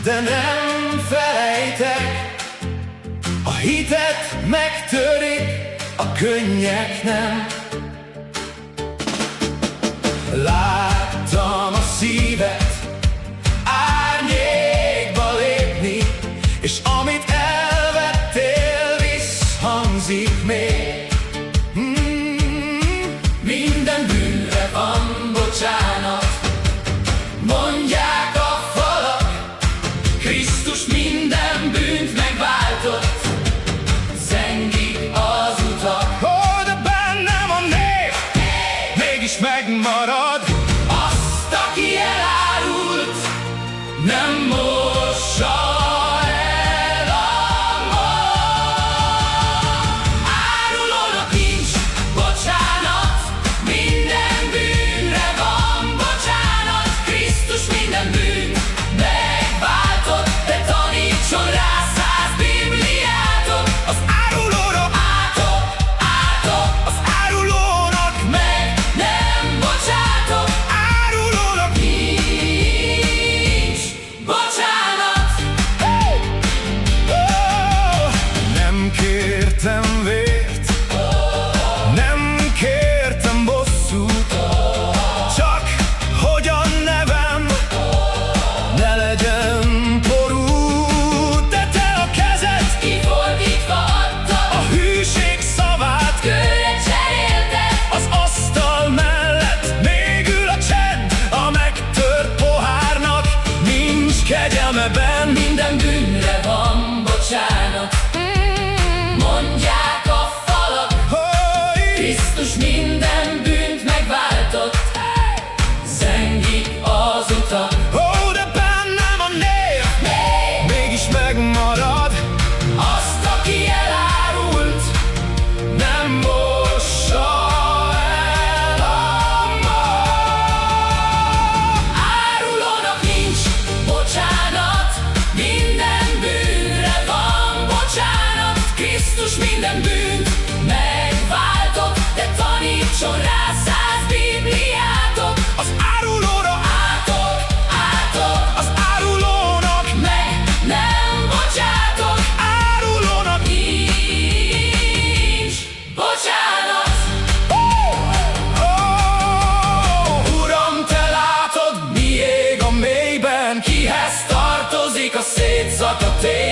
de nem felejtek. A hitet megtörik, a könnyek nem. Láttam a szívet árnyékba lépni, és amit elvettél, visszhangzik még. Minden bűnre van bocsánat, mondják a falak, Krisztus minden bűnt megváltott, zengik az utak. Ó, de bennem a név mégis megmarad. Azt, aki elárult, nem mossa el a mag. Árulónak nincs bocsánat, minden bűnre van bocsánat. Krisztus minden bűnt megváltott, de tanítson rá 100 Bibliátok. Az árulóra átok, az árulónak meg nem bocsátok. Árulónak nincs bocsánat. Nem kértem vért, nem kértem bosszút, csak hogy a nevem ne legyen porú. De te a kezed kifordítva adtad, a hűség szavát kőre cserélted. Az asztal mellett még ül a csend, a megtört pohárnak nincs kegyelmeben. Minden bűnre van bocsánat, mondják a falak, Krisztus minden bűnt megváltott, zengik az utak. Ó, de bennem a név mégis megmarad. Azt, aki elárult, nem mossa el a mag. Árulónak nincs bocsánat, minden bűnre van bocsánat. Krisztus minden bűnt megváltott, de tanítson rá 100 Bibliátok. Az árulóra átok, az árulónak meg nem bocsátok. Árulónak nincs bocsánat. Uram, te látod, mi ég a mélyben, kihez tartozik a szétszakadt ég.